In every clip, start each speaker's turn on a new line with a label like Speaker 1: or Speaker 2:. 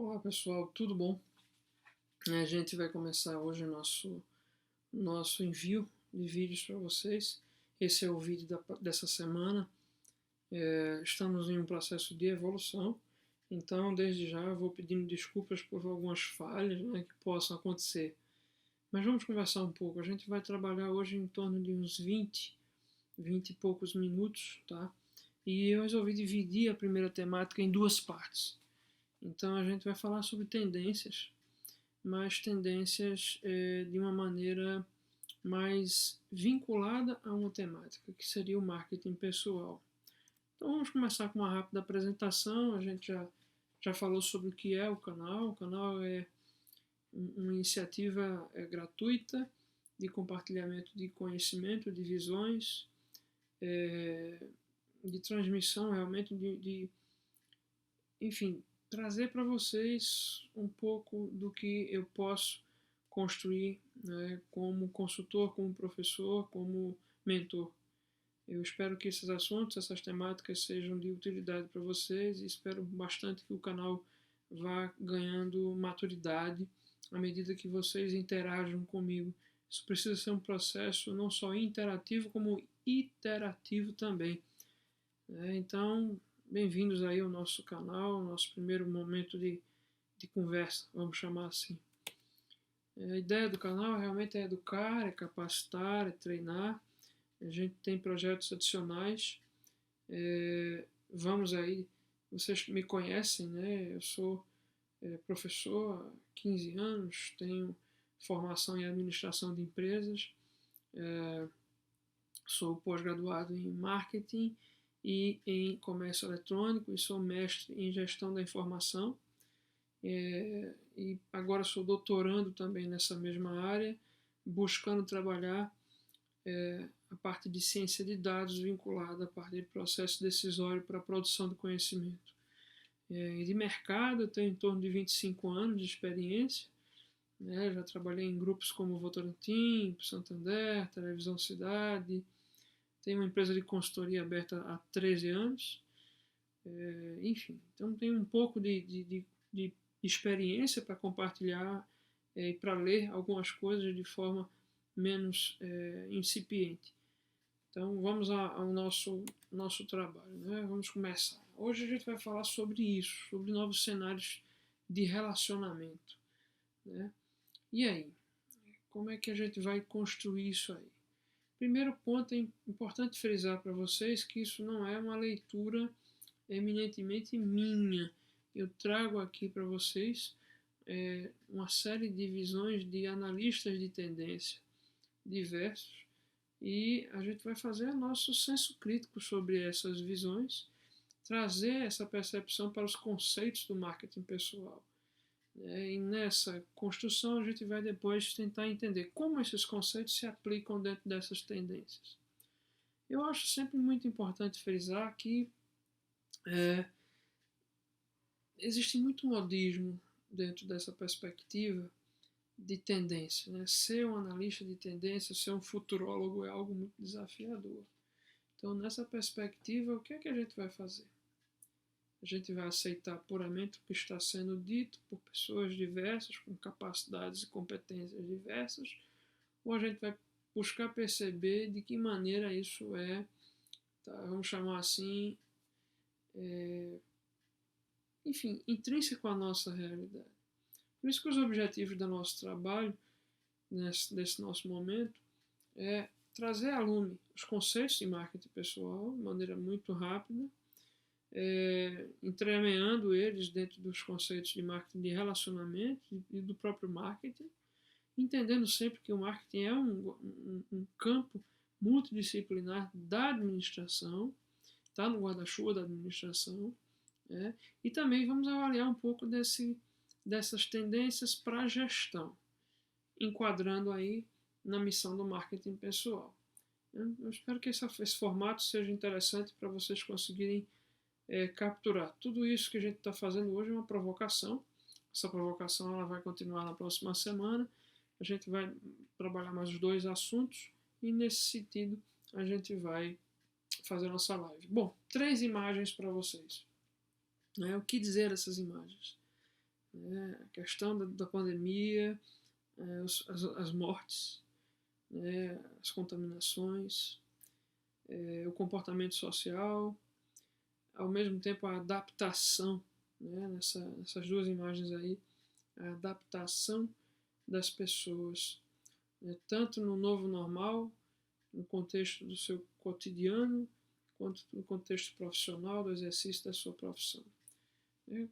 Speaker 1: Olá pessoal, tudo bom? A gente vai começar hoje o nosso envio de vídeos para vocês. Esse é o vídeo dessa semana. Estamos em um processo de evolução, então desde já eu vou pedindo desculpas por algumas falhas, né, que possam acontecer. Mas vamos conversar um pouco. A gente vai trabalhar hoje em torno de uns 20 e poucos minutos, tá? E eu resolvi dividir a primeira temática em duas partes. Então a gente vai falar sobre tendências, mas tendências de uma maneira mais vinculada a uma temática, que seria o marketing pessoal. Então vamos começar com uma rápida apresentação. A gente já falou sobre o que é o canal. O canal é uma iniciativa gratuita de compartilhamento de conhecimento, de visões, de transmissão realmente enfim, trazer para vocês um pouco do que eu posso construir, né, como consultor, como professor, como mentor. Eu espero que esses assuntos, essas temáticas sejam de utilidade para vocês e espero bastante que o canal vá ganhando maturidade à medida que vocês interajam comigo. Isso precisa ser um processo não só interativo, como iterativo também. Então, bem-vindos aí ao nosso canal, nosso primeiro momento de conversa, vamos chamar assim. A ideia do canal realmente é educar, é capacitar, é treinar. A gente tem projetos adicionais. Vamos aí, vocês me conhecem, né? Eu sou professor há 15 anos, tenho formação em administração de empresas, sou pós-graduado em marketing e em comércio eletrônico e sou mestre em gestão da informação. E agora sou doutorando também nessa mesma área, buscando trabalhar a parte de ciência de dados vinculada à parte de processo decisório para a produção do conhecimento. E de mercado eu tenho em torno de 25 anos de experiência, né? Já trabalhei em grupos como Votorantim, Santander, Televisão Cidade, tenho uma empresa de consultoria aberta há 13 anos, enfim, então tenho um pouco de experiência para compartilhar e para ler algumas coisas de forma menos incipiente. Então vamos ao nosso trabalho, né? Vamos começar. Hoje a gente vai falar sobre isso, sobre novos cenários de relacionamento, né? E aí, como é que a gente vai construir isso aí? Primeiro ponto, é importante frisar para vocês que isso não é uma leitura eminentemente minha. Eu trago aqui para vocês uma série de visões de analistas de tendência diversos e a gente vai fazer nosso senso crítico sobre essas visões, trazer essa percepção para os conceitos do marketing pessoal. E nessa construção a gente vai depois tentar entender como esses conceitos se aplicam dentro dessas tendências. Eu acho sempre muito importante frisar que existe muito modismo dentro dessa perspectiva de tendência, né? Ser um analista de tendência, ser um futurólogo é algo muito desafiador. Então, nessa perspectiva, o que é que a gente vai fazer? A gente vai aceitar puramente o que está sendo dito por pessoas diversas, com capacidades e competências diversas, ou a gente vai buscar perceber de que maneira isso vamos chamar assim, enfim, intrínseco à nossa realidade. Por isso que os objetivos do nosso trabalho, nesse nosso momento, é trazer à lume os conceitos de marketing pessoal de maneira muito rápida, entremeando eles dentro dos conceitos de marketing de relacionamento e do próprio marketing, entendendo sempre que o marketing é um campo multidisciplinar da administração, está no guarda-chuva da administração, e também vamos avaliar um pouco dessas tendências para a gestão, enquadrando aí na missão do marketing pessoal. Eu espero que esse formato seja interessante para vocês conseguirem capturar. Tudo isso que a gente está fazendo hoje é uma provocação. Essa provocação ela vai continuar na próxima semana. A gente vai trabalhar mais os dois assuntos e nesse sentido a gente vai fazer a nossa live. Bom, 3 imagens para vocês. O que dizer dessas imagens? né, a questão da pandemia, as mortes, né, as contaminações, o comportamento social, ao mesmo tempo a adaptação, né, nessas duas imagens aí, a adaptação das pessoas, né, tanto no novo normal, no contexto do seu cotidiano, quanto no contexto profissional, do exercício da sua profissão.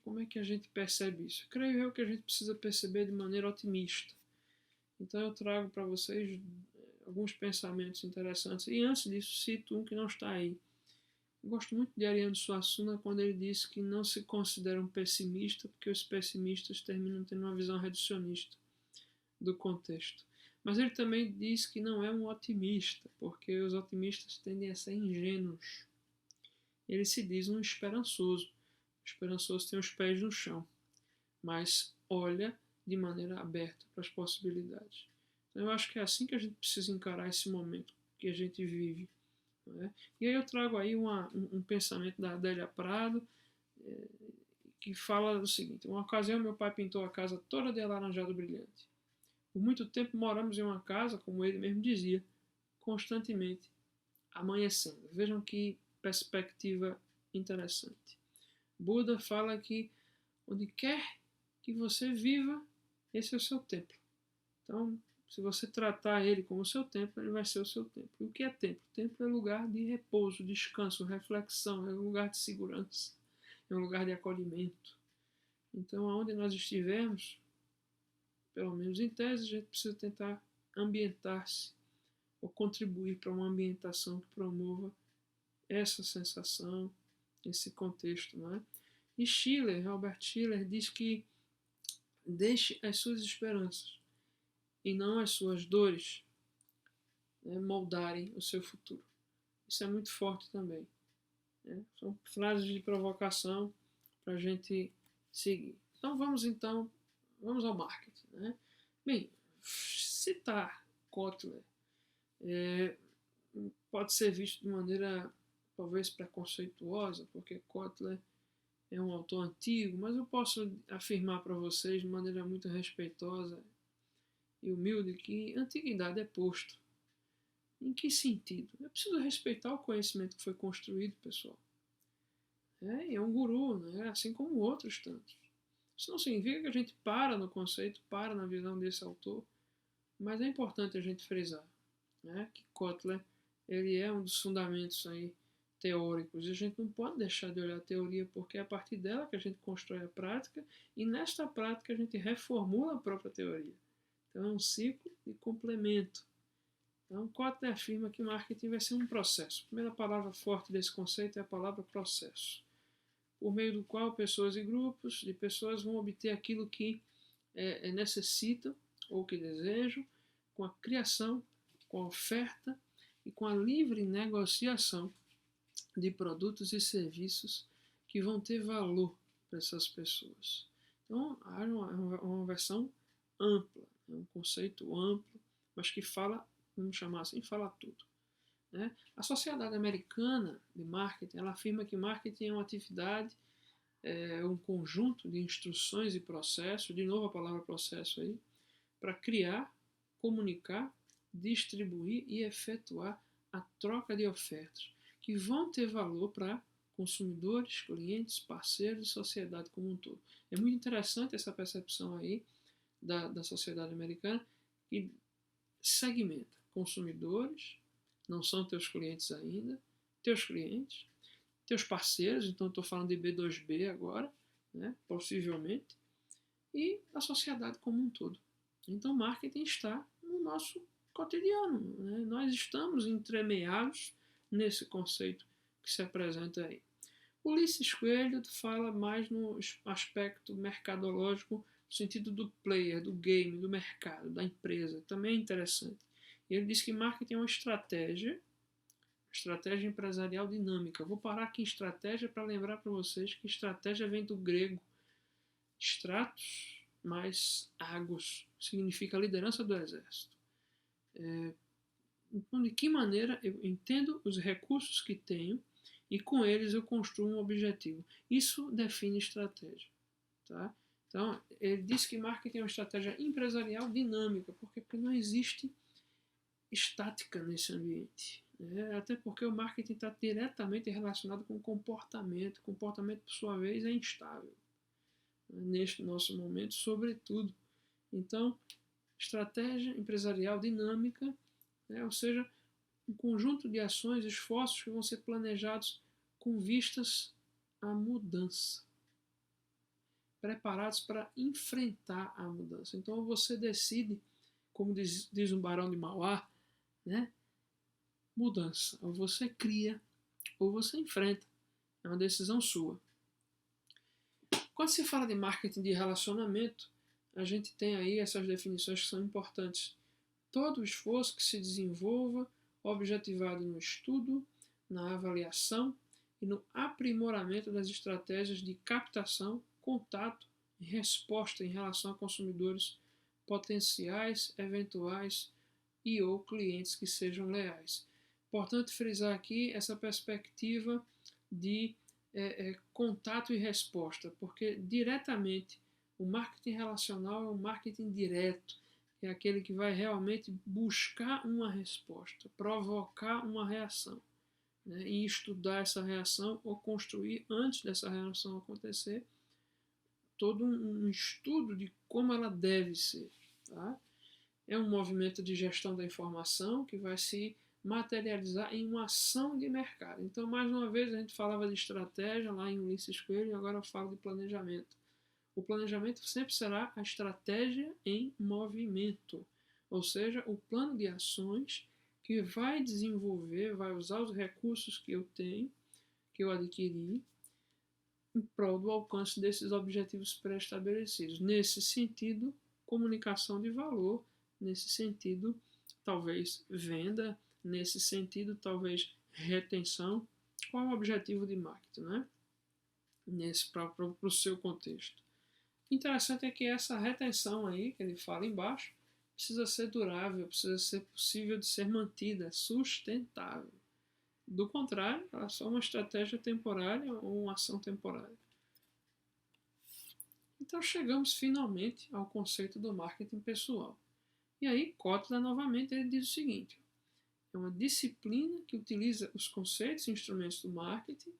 Speaker 1: Como é que a gente percebe isso? Creio eu que a gente precisa perceber de maneira otimista. Então eu trago para vocês alguns pensamentos interessantes. E antes disso, cito um que não está aí. Eu gosto muito de Ariano Suassuna quando ele diz que não se considera um pessimista porque os pessimistas terminam tendo uma visão reducionista do contexto. Mas ele também diz que não é um otimista, porque os otimistas tendem a ser ingênuos. Ele se diz um esperançoso. O esperançoso tem os pés no chão, mas olha de maneira aberta para as possibilidades. Então, eu acho que é assim que a gente precisa encarar esse momento que a gente vive. Né? E aí eu trago aí um pensamento da Adélia Prado, que fala o seguinte: uma ocasião meu pai pintou a casa toda de alaranjado brilhante. Por muito tempo moramos em uma casa, como ele mesmo dizia, constantemente amanhecendo. Vejam que perspectiva interessante. Buda fala que onde quer que você viva, esse é o seu templo. Então, se você tratar ele como o seu templo, ele vai ser o seu templo. E o que é templo? Templo é lugar de repouso, descanso, reflexão, é um lugar de segurança, é um lugar de acolhimento. Então, aonde nós estivermos, pelo menos em tese, a gente precisa tentar ambientar-se ou contribuir para uma ambientação que promova essa sensação, esse contexto, não é? E Schiller, Albert Schiller, diz que deixe as suas esperanças e não as suas dores, né, moldarem o seu futuro. Isso é muito forte também. Né? São frases de provocação para a gente seguir. Então vamos ao marketing. Né? Bem, citar Kotler pode ser visto de maneira talvez preconceituosa, porque Kotler é um autor antigo, mas eu posso afirmar para vocês de maneira muito respeitosa e humilde que antiguidade é posto. Em que sentido? É preciso respeitar o conhecimento que foi construído, pessoal. É um guru, né? Assim como outros tantos. Isso não significa que a gente para no conceito, para na visão desse autor, mas é importante a gente frisar, né, que Kotler ele é um dos fundamentos aí teóricos, e a gente não pode deixar de olhar a teoria, porque é a partir dela que a gente constrói a prática, e nesta prática a gente reformula a própria teoria. Então é um ciclo de complemento. Então Kotler afirma que marketing vai ser um processo. A primeira palavra forte desse conceito é a palavra processo, por meio do qual pessoas e grupos de pessoas vão obter aquilo que necessitam ou que desejam, com a criação, com a oferta e com a livre negociação de produtos e serviços que vão ter valor para essas pessoas. Então, há uma versão ampla, um conceito amplo, mas que fala, vamos chamar assim, fala tudo. Né? A Sociedade Americana de Marketing, ela afirma que marketing é uma atividade, um conjunto de instruções e processos, de novo a palavra processo aí, para criar, comunicar, distribuir e efetuar a troca de ofertas que vão ter valor para consumidores, clientes, parceiros e sociedade como um todo. É muito interessante essa percepção aí da sociedade americana, que segmenta consumidores, não são teus clientes ainda, teus clientes, teus parceiros, então estou falando de B2B agora, né, possivelmente, e a sociedade como um todo. Então, marketing está no nosso cotidiano. Né? Nós estamos entremeados nesse conceito que se apresenta aí. Ulisses Coelho fala mais no aspecto mercadológico, no sentido do player, do game, do mercado, da empresa. Também é interessante. Ele diz que marketing é uma estratégia empresarial dinâmica. Vou parar aqui em estratégia para lembrar para vocês que estratégia vem do grego stratos mais agos, significa a liderança do exército. Então, de que maneira eu entendo os recursos que tenho e com eles eu construo um objetivo. Isso define estratégia. Tá? Então, ele diz que marketing é uma estratégia empresarial dinâmica, porque não existe estática nesse ambiente. Né? Até porque o marketing está diretamente relacionado com comportamento. O comportamento, por sua vez, é instável. Né? Neste nosso momento, sobretudo. Então, estratégia empresarial dinâmica, né? Ou seja, um conjunto de ações e esforços que vão ser planejados com vistas à mudança, preparados para enfrentar a mudança. Então você decide, como diz um Barão de Mauá, né? Mudança. Ou você cria, ou você enfrenta. É uma decisão sua. Quando se fala de marketing de relacionamento, a gente tem aí essas definições que são importantes. Todo esforço que se desenvolva objetivado no estudo, na avaliação e no aprimoramento das estratégias de captação, contato e resposta em relação a consumidores potenciais, eventuais e ou clientes que sejam leais. Importante frisar aqui essa perspectiva de contato e resposta, porque diretamente o marketing relacional é um marketing direto, é aquele que vai realmente buscar uma resposta, provocar uma reação, né, e estudar essa reação ou construir antes dessa reação acontecer todo um estudo de como ela deve ser. Tá? É um movimento de gestão da informação que vai se materializar em uma ação de mercado. Então, mais uma vez, a gente falava de estratégia lá em Ulisses Coelho e agora eu falo de planejamento. O planejamento sempre será a estratégia em movimento, ou seja, o plano de ações que vai desenvolver, vai usar os recursos que eu tenho, que eu adquiri, em prol do alcance desses objetivos pré-estabelecidos. Nesse sentido, comunicação de valor, nesse sentido, talvez venda, nesse sentido, talvez retenção. Qual é o objetivo de marketing, né? Para o seu contexto. O interessante é que essa retenção aí, que ele fala embaixo, precisa ser durável, precisa ser possível de ser mantida, sustentável. Do contrário, ela é só uma estratégia temporária ou uma ação temporária. Então chegamos finalmente ao conceito do marketing pessoal. E aí Kotler novamente ele diz o seguinte: é uma disciplina que utiliza os conceitos e instrumentos do marketing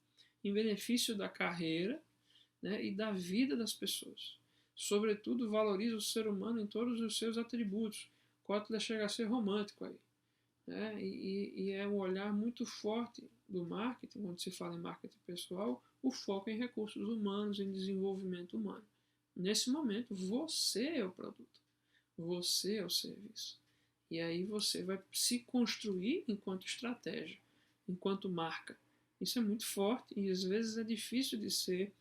Speaker 1: em benefício da carreira, né, e da vida das pessoas. Sobretudo, valoriza o ser humano em todos os seus atributos. Kotler chega a ser romântico aí. Né? E é um olhar muito forte do marketing, quando se fala em marketing pessoal, o foco em recursos humanos, em desenvolvimento humano. Nesse momento, você é o produto, você é o serviço. E aí você vai se construir enquanto estratégia, enquanto marca. Isso é muito forte e às vezes é difícil de ser,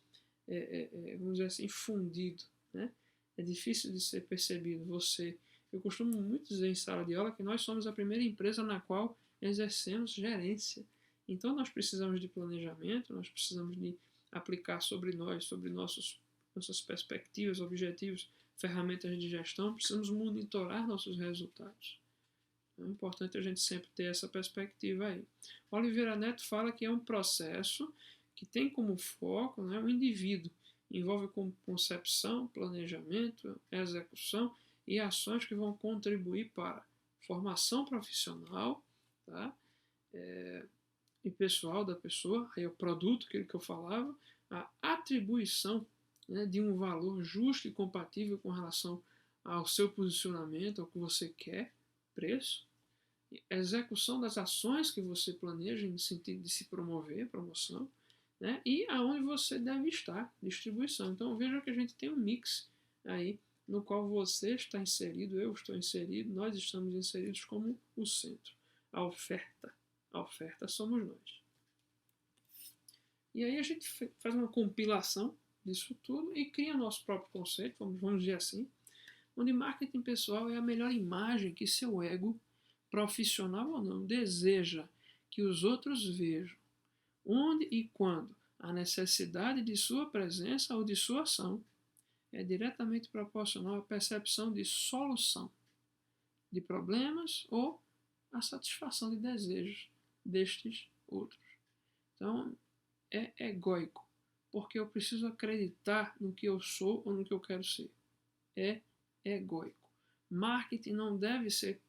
Speaker 1: vamos dizer assim, fundido. Né? É difícil de ser percebido. Eu costumo muito dizer em sala de aula que nós somos a primeira empresa na qual exercemos gerência. Então nós precisamos de planejamento, nós precisamos de aplicar sobre nós, sobre nossas perspectivas, objetivos, ferramentas de gestão, precisamos monitorar nossos resultados. É importante a gente sempre ter essa perspectiva aí. Oliveira Neto fala que é um processo que tem como foco, né, o indivíduo. Envolve concepção, planejamento, execução e ações que vão contribuir para formação profissional, tá? E pessoal da pessoa, aí é o produto, aquele que eu falava, a atribuição, né, de um valor justo e compatível com relação ao seu posicionamento, ao que você quer, preço, execução das ações que você planeja no sentido de se promover, promoção, né, e aonde você deve estar, distribuição. Então veja que a gente tem um mix aí no qual você está inserido, eu estou inserido, nós estamos inseridos como o centro, a oferta. A oferta somos nós. E aí a gente faz uma compilação disso tudo e cria nosso próprio conceito, vamos dizer assim, onde marketing pessoal é a melhor imagem que seu ego, profissional ou não, deseja que os outros vejam, onde e quando a necessidade de sua presença ou de sua ação é diretamente proporcional à percepção de solução de problemas ou à satisfação de desejos destes outros. Então, é egóico. porque eu preciso acreditar no que eu sou ou no que eu quero ser. É egóico. Marketing não deve ser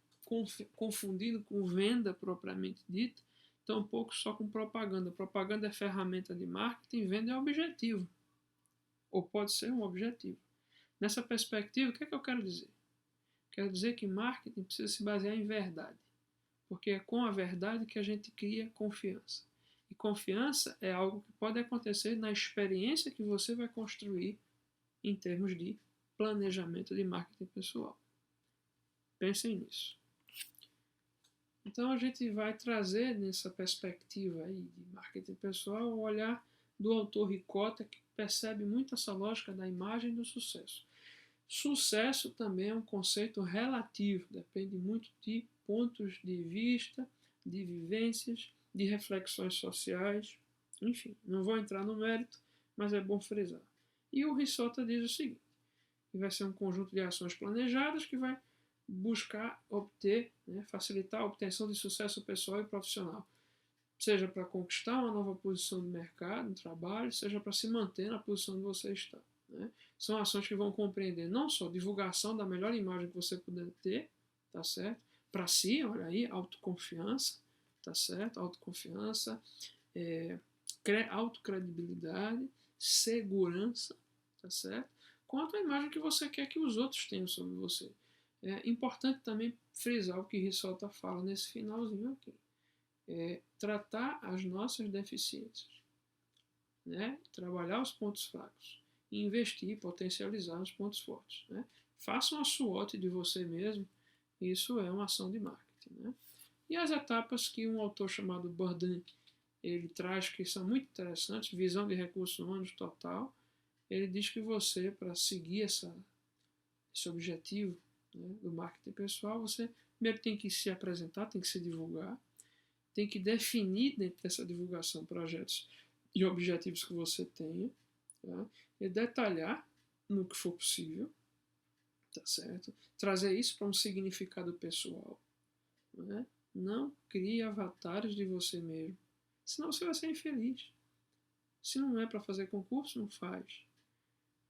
Speaker 1: confundido com venda propriamente dita, tampouco só com propaganda. Propaganda é ferramenta de marketing, venda é objetivo. Ou pode ser um objetivo. Nessa perspectiva, o que é que eu quero dizer? Quero dizer que marketing precisa se basear em verdade, porque é com a verdade que a gente cria confiança. E confiança é algo que pode acontecer na experiência que você vai construir em termos de planejamento de marketing pessoal. Pensem nisso. Então a gente vai trazer nessa perspectiva aí de marketing pessoal o olhar do autor Ricotta, que percebe muito essa lógica da imagem do sucesso. Sucesso também é um conceito relativo, depende muito de pontos de vista, de vivências, de reflexões sociais, enfim, não vou entrar no mérito, mas é bom frisar. E o Ricotta diz o seguinte, que vai ser um conjunto de ações planejadas que vai buscar obter, facilitar a obtenção de sucesso pessoal e profissional, seja para conquistar uma nova posição de mercado, no trabalho, seja para se manter na posição onde você está. São ações que vão compreender não só divulgação da melhor imagem que você puder ter, tá certo? Para si, olha aí, autoconfiança, tá certo? Autoconfiança, autocredibilidade, segurança, tá certo? Quanto à imagem que você quer que os outros tenham sobre você. É importante também frisar o que Ricotta fala nesse finalzinho aqui. Tratar as nossas deficiências, trabalhar os pontos fracos, investir e potencializar os pontos fortes. Faça uma SWOT de você mesmo, isso é uma ação de marketing. E as etapas que um autor chamado Bourdain ele traz, que são muito interessantes, visão de recursos humanos total, ele diz que você, para seguir esse objetivo do marketing pessoal, você primeiro tem que se apresentar, tem que se divulgar, tem que definir dentro dessa divulgação projetos e objetivos que você tenha, tá? E detalhar no que for possível, tá certo? Trazer isso para um significado pessoal, Não crie avatares de você mesmo, senão você vai ser infeliz. Se não é para fazer concurso, não faz.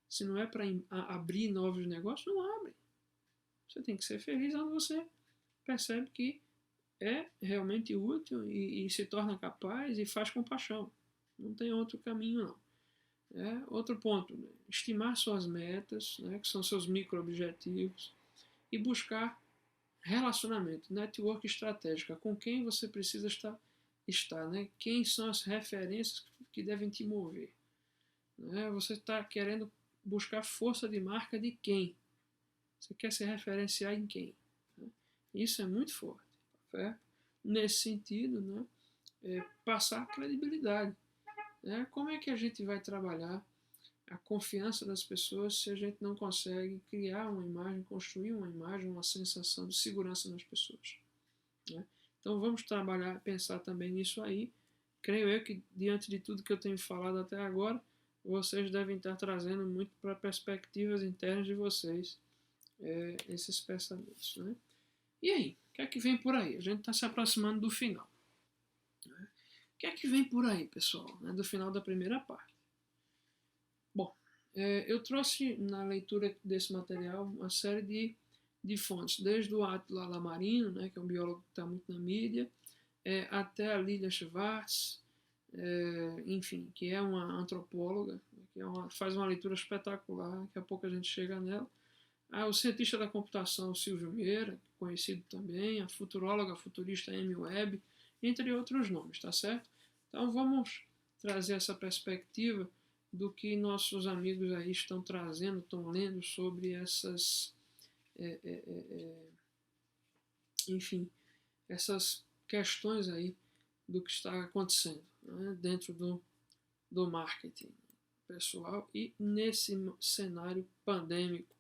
Speaker 1: Se não é para abrir novos negócios, não abre. Você tem que ser feliz onde você percebe que é realmente útil e se torna capaz e faz com paixão. Não tem outro caminho, não. Outro ponto, estimar suas metas, que são seus micro-objetivos, e buscar relacionamento, network estratégica, com quem você precisa estar, quem são as referências que devem te mover. Você está querendo buscar força de marca de quem? Você quer se referenciar em quem? Isso é muito forte. Tá? Nesse sentido, passar credibilidade. Como é que a gente vai trabalhar a confiança das pessoas se a gente não consegue criar uma imagem, construir uma imagem, uma sensação de segurança nas pessoas? Então vamos trabalhar, pensar também nisso aí. Creio eu que diante de tudo que eu tenho falado até agora, vocês devem estar trazendo muito para perspectivas internas de vocês esses pensamentos. E aí, o que é que vem por aí? A gente está se aproximando do final. O que é que vem por aí, pessoal, do final da primeira parte? Bom, eu trouxe na leitura desse material uma série de fontes, desde o Attila Lamarino, que é um biólogo que está muito na mídia, até a Lilia Schwartz, enfim, que é uma antropóloga, que faz uma leitura espetacular, daqui a pouco a gente chega nela. O cientista da computação Silvio Meira, conhecido também, a futuróloga futurista Amy Webb, entre outros nomes, tá certo? Então vamos trazer essa perspectiva do que nossos amigos aí estão trazendo, estão lendo sobre essas, enfim, essas questões aí do que está acontecendo dentro do marketing pessoal e nesse cenário pandêmico.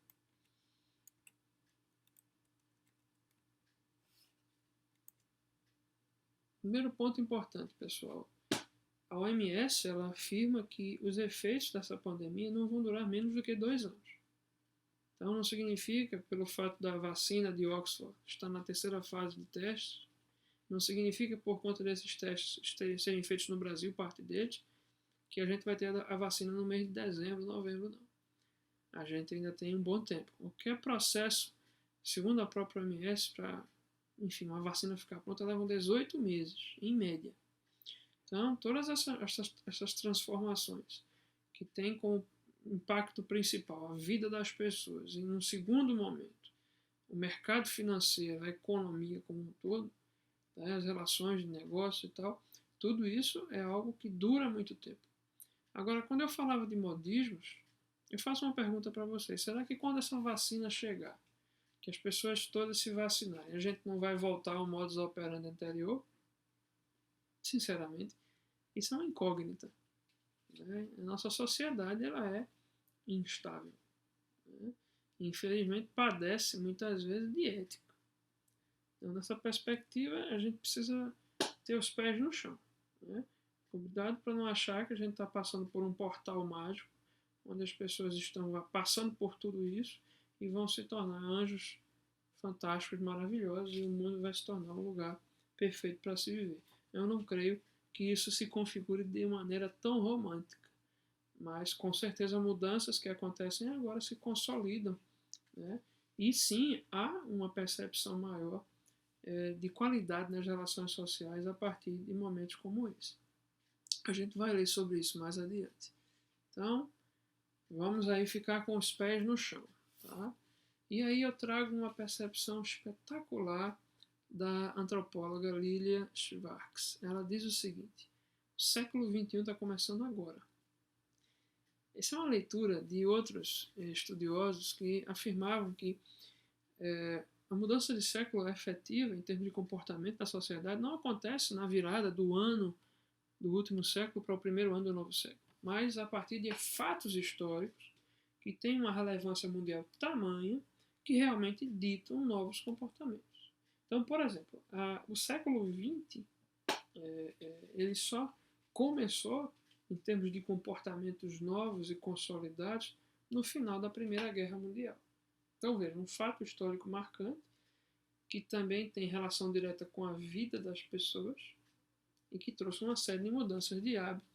Speaker 1: Primeiro ponto importante, pessoal. A OMS ela afirma que os efeitos dessa pandemia não vão durar menos do que 2 anos. Então não significa, pelo fato da vacina de Oxford estar na terceira fase de testes, não significa por conta desses testes serem feitos no Brasil, parte deles, que a gente vai ter a vacina no mês de dezembro, novembro, não. A gente ainda tem um bom tempo. Qualquer processo, segundo a própria OMS, para, enfim, uma vacina ficar pronta, leva 18 meses, em média. Então, todas essas transformações que têm como impacto principal a vida das pessoas, e num segundo momento, o mercado financeiro, a economia como um todo, né, as relações de negócio e tal, tudo isso é algo que dura muito tempo. Agora, quando eu falava de modismos, eu faço uma pergunta para vocês. Será que quando essa vacina chegar, que as pessoas todas se vacinarem, a gente não vai voltar ao modus operandi anterior? Sinceramente, isso é uma incógnita. Né? A nossa sociedade ela é instável. Né? Infelizmente, padece muitas vezes de ética. Então, nessa perspectiva, a gente precisa ter os pés no chão. Né? Cuidado para não achar que a gente está passando por um portal mágico, onde as pessoas estão passando por tudo isso e vão se tornar anjos fantásticos, maravilhosos, e o mundo vai se tornar um lugar perfeito para se viver. Eu não creio que isso se configure de maneira tão romântica, mas com certeza mudanças que acontecem agora se consolidam, né? E sim, há uma percepção maior de qualidade nas relações sociais a partir de momentos como esse. A gente vai ler sobre isso mais adiante. Então, vamos aí ficar com os pés no chão, tá? E aí eu trago uma percepção espetacular da antropóloga Lilia Schwartz. Ela diz o seguinte: o século XXI está começando agora. Essa é uma leitura de outros estudiosos que afirmavam que a mudança de século efetiva em termos de comportamento da sociedade não acontece na virada do ano do último século para o primeiro ano do novo século, mas a partir de fatos históricos que têm uma relevância mundial tamanha que realmente ditam novos comportamentos. Então, por exemplo, o século XX ele só começou em termos de comportamentos novos e consolidados no final da Primeira Guerra Mundial. Então, veja, um fato histórico marcante que também tem relação direta com a vida das pessoas e que trouxe uma série de mudanças de hábito.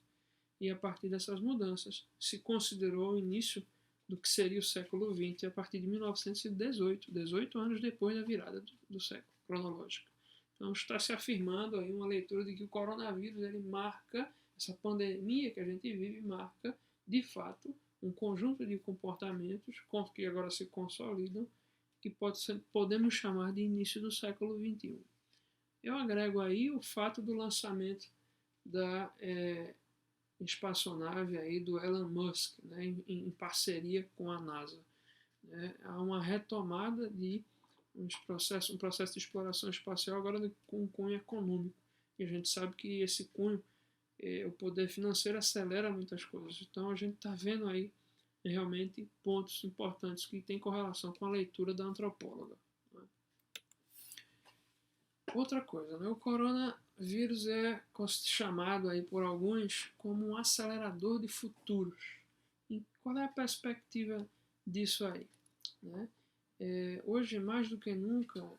Speaker 1: E a partir dessas mudanças se considerou o início do que seria o século XX a partir de 1918, 18 anos depois da virada do século cronológico. Então está se afirmando aí uma leitura de que o coronavírus ele marca, essa pandemia que a gente vive marca, de fato, um conjunto de comportamentos que agora se consolidam, que podemos chamar de início do século XXI. Eu agrego aí o fato do lançamento da espaçonave aí do Elon Musk, né, em parceria com a NASA. Né? Há uma retomada de um processo de exploração espacial agora com um cunho econômico. E a gente sabe que esse cunho, o poder financeiro acelera muitas coisas. Então a gente está vendo aí realmente pontos importantes que têm correlação com a leitura da antropóloga. Né? Outra coisa, né? O coronavírus é chamado aí por alguns como um acelerador de futuros. E qual é a perspectiva disso aí? Né? Hoje, mais do que nunca,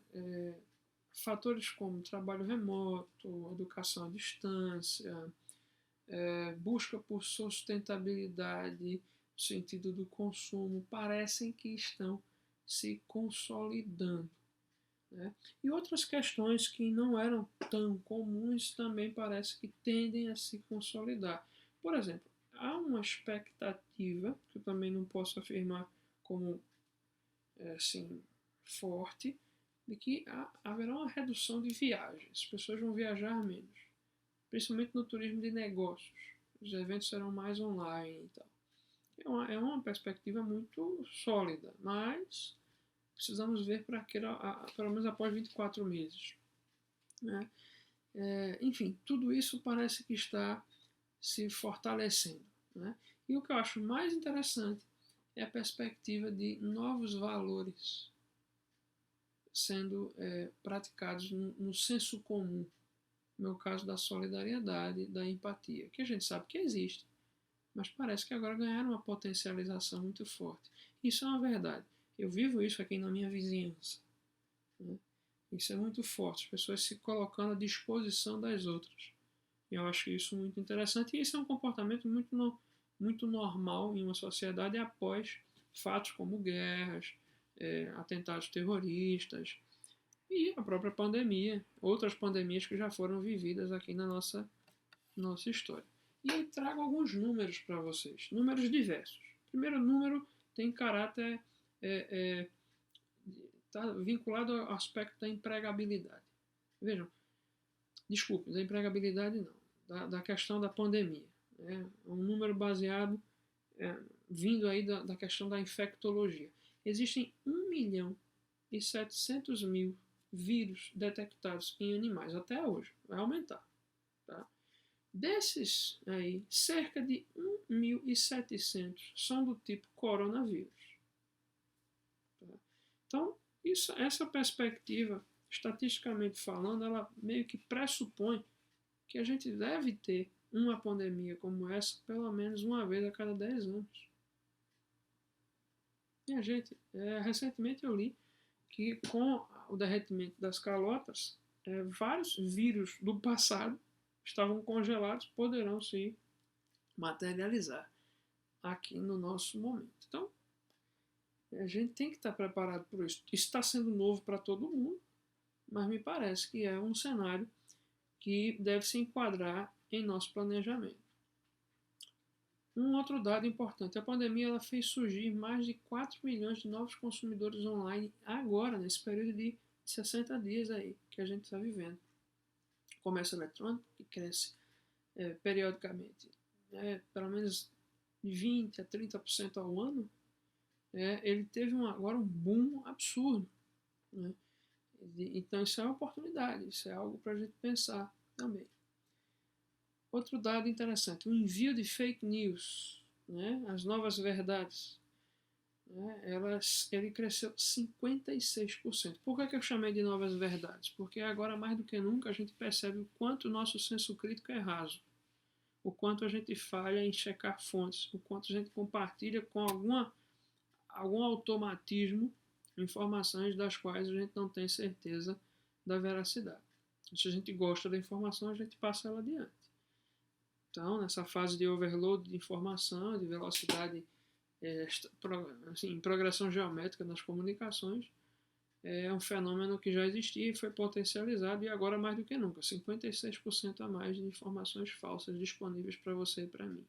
Speaker 1: fatores como trabalho remoto, educação à distância, busca por sustentabilidade no sentido do consumo, parecem que estão se consolidando. Né? E outras questões que não eram tão comuns também parece que tendem a se consolidar. Por exemplo, há uma expectativa, que eu também não posso afirmar como assim, forte, de que haverá uma redução de viagens. As pessoas vão viajar menos, principalmente no turismo de negócios. Os eventos serão mais online e tal. É uma perspectiva muito sólida, mas precisamos ver para pelo menos após 24 meses. Né? Enfim, tudo isso parece que está se fortalecendo. Né? E o que eu acho mais interessante é a perspectiva de novos valores sendo praticados no senso comum. No meu caso, da solidariedade, da empatia, que a gente sabe que existe, mas parece que agora ganharam uma potencialização muito forte. Isso é uma verdade. Eu vivo isso aqui na minha vizinhança. Né? Isso é muito forte, as pessoas se colocando à disposição das outras. E eu acho isso muito interessante, e isso é um comportamento muito normal em uma sociedade após fatos como guerras, atentados terroristas e a própria pandemia, outras pandemias que já foram vividas aqui na nossa história. E aí trago alguns números para vocês, números diversos. O primeiro número tem caráter tá vinculado ao aspecto da empregabilidade. Vejam, desculpe, da empregabilidade não, da questão da pandemia. É um número baseado, vindo aí da questão da infectologia. Existem 1.700.000 vírus detectados em animais até hoje. Vai aumentar. Tá? Desses aí, cerca de 1.700 são do tipo coronavírus. Tá? Então, essa perspectiva, estatisticamente falando, ela meio que pressupõe que a gente deve ter uma pandemia como essa pelo menos uma vez a cada 10 anos. E a gente, recentemente eu li que com o derretimento das calotas, vários vírus do passado estavam congelados, poderão se materializar aqui no nosso momento. Então, a gente tem que estar preparado para isso. Isso está sendo novo para todo mundo, mas me parece que é um cenário que deve se enquadrar em nosso planejamento. Um outro dado importante, a pandemia ela fez surgir mais de 4 milhões de novos consumidores online agora, nesse período de 60 dias aí que a gente está vivendo. O comércio eletrônico, que cresce periodicamente, pelo menos de 20% a 30% ao ano, ele teve agora um boom absurdo. Né? Então isso é uma oportunidade, isso é algo para a gente pensar também. Outro dado interessante, o envio de fake news, né, as novas verdades, né, ele cresceu 56%. Por que eu chamei de novas verdades? Porque agora, mais do que nunca, a gente percebe o quanto o nosso senso crítico é raso, o quanto a gente falha em checar fontes, o quanto a gente compartilha com algum automatismo informações das quais a gente não tem certeza da veracidade. Se a gente gosta da informação, a gente passa ela adiante. Então, nessa fase de overload de informação, de velocidade, assim, progressão geométrica nas comunicações, é um fenômeno que já existia e foi potencializado, e agora mais do que nunca, 56% a mais de informações falsas disponíveis para você e para mim.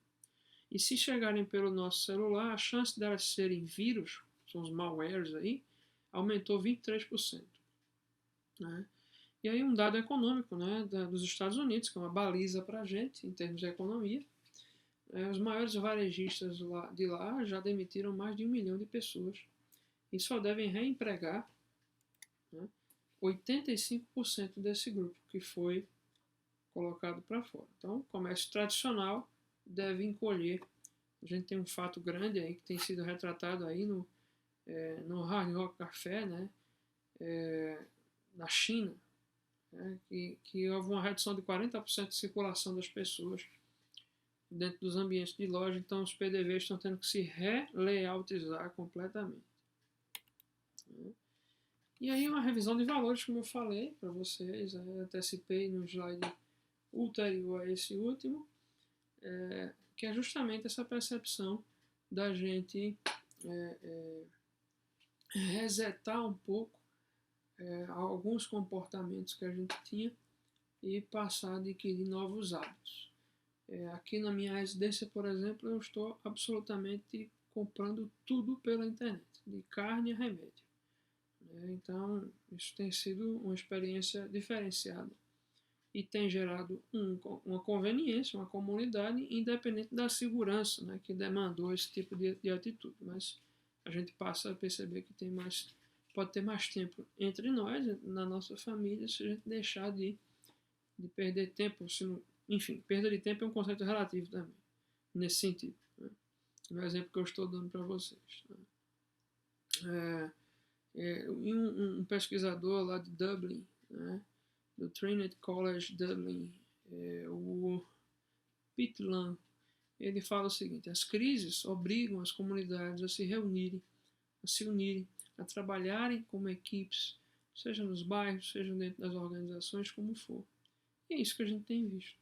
Speaker 1: E se chegarem pelo nosso celular, a chance delas serem vírus, são os malwares aí, aumentou 23%. Né? E aí um dado econômico, né, dos Estados Unidos, que é uma baliza para a gente em termos de economia. Os maiores varejistas de lá já demitiram mais de 1 milhão de pessoas e só devem reempregar, né, 85% desse grupo que foi colocado para fora. Então, o comércio tradicional deve encolher. A gente tem um fato grande aí que tem sido retratado aí no Hard Rock Café, né, na China, né, que houve uma redução de 40% de circulação das pessoas dentro dos ambientes de loja, então os PDVs estão tendo que se re-layoutizar completamente. Né. E aí uma revisão de valores, como eu falei para vocês, antecipei no slide ulterior a esse último, que é justamente essa percepção da gente resetar um pouco alguns comportamentos que a gente tinha e passar a adquirir novos hábitos. Aqui na minha residência, por exemplo, eu estou absolutamente comprando tudo pela internet, de carne a remédio. Então, isso tem sido uma experiência diferenciada e tem gerado uma conveniência, uma comunidade, independente da segurança, né, que demandou esse tipo de atitude. Mas a gente passa a perceber que pode ter mais tempo entre nós, na nossa família, se a gente deixar de perder tempo. Enfim, perda de tempo é um conceito relativo também, nesse sentido. Né? No exemplo que eu estou dando para vocês. Né? Um pesquisador lá de Dublin, né, do Trinity College Dublin, o Pete Lam, ele fala o seguinte: as crises obrigam as comunidades a se unirem, a trabalharem como equipes, seja nos bairros, seja dentro das organizações, como for. E é isso que a gente tem visto.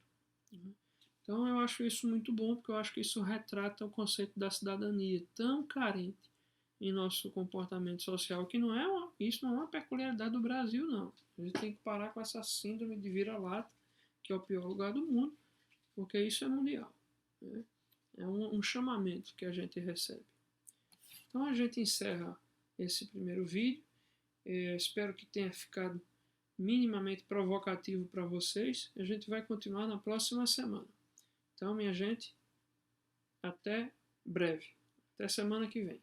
Speaker 1: Então eu acho isso muito bom, porque eu acho que isso retrata o conceito da cidadania tão carente em nosso comportamento social, que isso não é uma peculiaridade do Brasil, não. A gente tem que parar com essa síndrome de vira-lata, que é o pior lugar do mundo, porque isso é mundial. Né? É um chamamento que a gente recebe. Então a gente encerra esse primeiro vídeo. Espero que tenha ficado minimamente provocativo para vocês. A gente vai continuar na próxima semana. Então, minha gente, até breve. Até semana que vem.